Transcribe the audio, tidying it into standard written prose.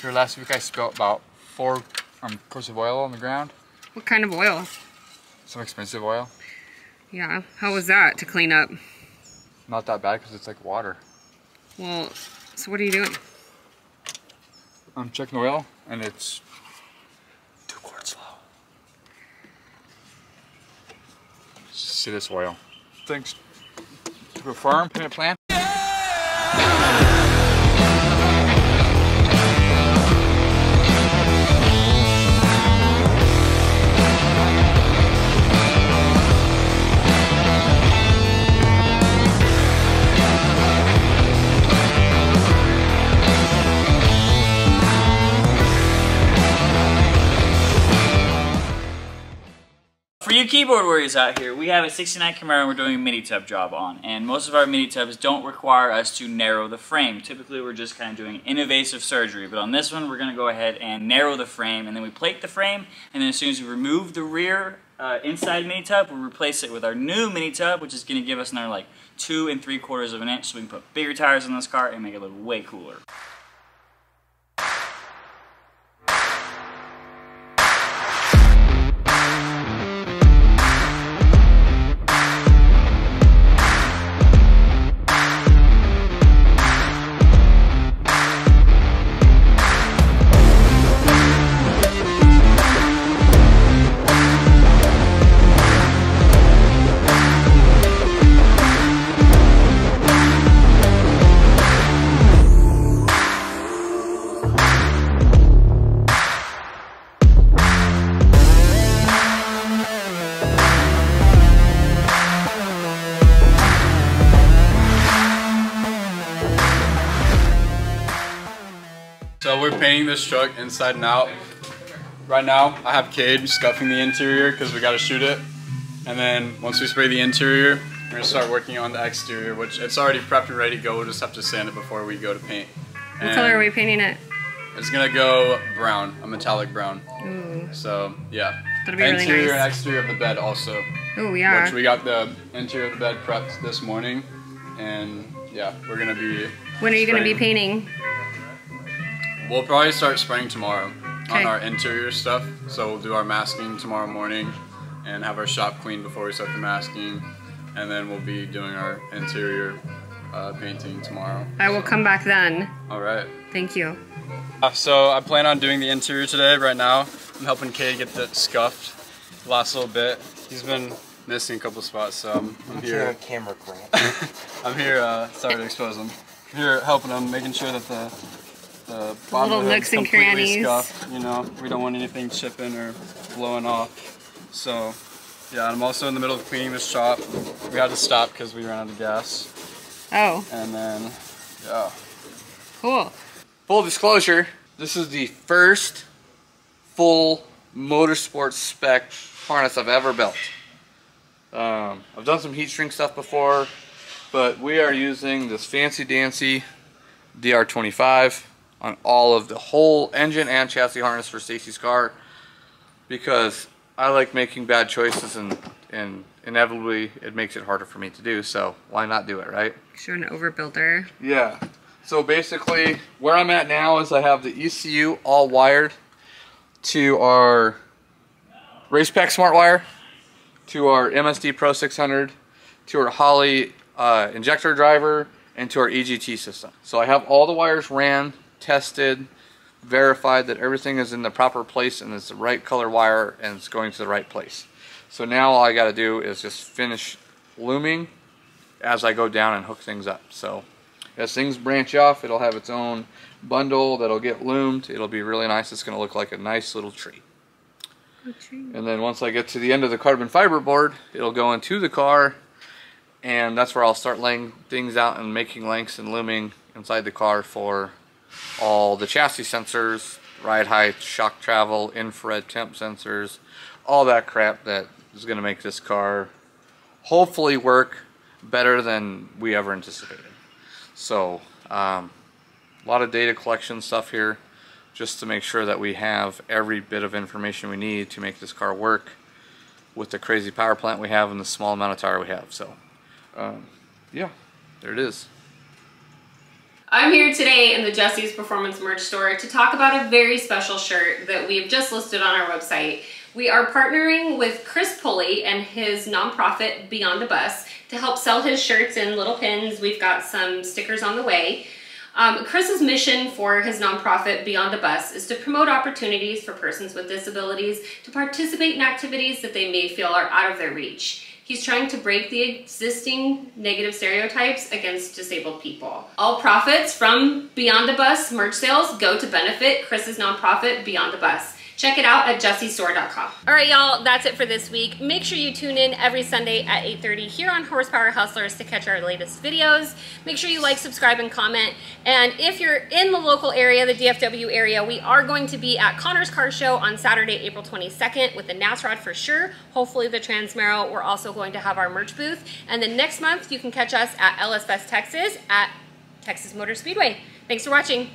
Here last week I spilled about 4 quarts of oil on the ground. What kind of oil? Some expensive oil. Yeah, how was that to clean up? Not that bad because it's like water. Well, so what are you doing? I'm checking the oil and it's 2 quarts low. See this oil. Thanks to a farm plant plant. For you keyboard warriors out here, we have a 69 Camaro we're doing a mini tub job on, and most of our mini tubs don't require us to narrow the frame. Typically we're just kind of doing invasive surgery, but on this one we're going to go ahead and narrow the frame, and then we plate the frame, and then as soon as we remove the rear inside mini tub, we replace it with our new mini tub, which is going to give us another like 2 3/4 of an inch, so we can put bigger tires on this car and make it look way cooler. So we're painting this truck inside and out. Right now, I have Cade scuffing the interior because we got to shoot it. And then once we spray the interior, we're going to start working on the exterior, which it's already prepped and ready to go. We'll just have to sand it before we go to paint. What color are we painting it? It's going to go brown, a metallic brown. Ooh. So, yeah. That'll be really interior nice. and exterior of the bed also. Oh, yeah. Which we got the interior of the bed prepped this morning. And yeah, we're going to be When are you going to be painting? We'll probably start spraying tomorrow Okay. on our interior stuff. So we'll do our masking tomorrow morning and have our shop clean before we start the masking. And then we'll be doing our interior painting tomorrow. I will come back then. All right. Thank you. So I plan on doing the interior today. Right now, I'm helping Kay get that scuffed the last little bit. He's been missing a couple spots, so I'm here. On camera, Grant. I'm here. Sorry to expose him. I'm here helping him, making sure that the bottom little of the hood's nooks and completely crannies. scuffed. You know, we don't want anything chipping or blowing off. So, yeah, I'm also in the middle of cleaning this shop. We had to stop because we ran out of gas. Oh. And then, yeah. Cool. Full disclosure, this is the first full motorsport spec harness I've ever built. I've done some heat shrink stuff before, but we are using this fancy dancy DR25 on all of the whole engine and chassis harness for Stacy's car, because I like making bad choices, and inevitably it makes it harder for me to do, so why not do it, right? You're an overbuilder. Yeah. So basically, where I'm at now is I have the ECU all wired to our Racepack Smart Wire, to our MSD Pro 600, to our Holley injector driver, and to our EGT system. So I have all the wires ran, tested, verified that everything is in the proper place and it's the right color wire and it's going to the right place. So now all I got to do is just finish looming as I go down and hook things up. So as things branch off, it'll have its own bundle that'll get loomed. It'll be really nice. It's going to look like a nice little tree. And then once I get to the end of the carbon fiber board, it'll go into the car, and that's where I'll start laying things out and making lengths and looming inside the car for all the chassis sensors, ride height, shock travel, infrared temp sensors, all that crap that is going to make this car hopefully work better than we ever anticipated. So a lot of data collection stuff here, just to make sure that we have every bit of information we need to make this car work with the crazy power plant we have and the small amount of tire we have. So yeah, there it is. I'm here today in the Jessie's Performance merch store to talk about a very special shirt that we've just listed on our website. We are partnering with Chris Pulley and his nonprofit Beyond a Bus to help sell his shirts in little pins. We've got some stickers on the way. Chris's mission for his nonprofit Beyond a Bus is to promote opportunities for persons with disabilities to participate in activities that they may feel are out of their reach. He's trying to break the existing negative stereotypes against disabled people. All profits from Beyond a Bus merch sales go to benefit Chris's nonprofit Beyond a Bus. Check it out at jessiesperformance.com. All right, y'all, that's it for this week. Make sure you tune in every Sunday at 8:30 here on Horsepower Hustlers to catch our latest videos. Make sure you like, subscribe, and comment. And if you're in the local area, the DFW area, we are going to be at Connor's Car Show on Saturday, April 22nd with the NASROD for sure. Hopefully the Transmero. We're also going to have our merch booth. And then next month, you can catch us at LS Fest Texas at Texas Motor Speedway. Thanks for watching.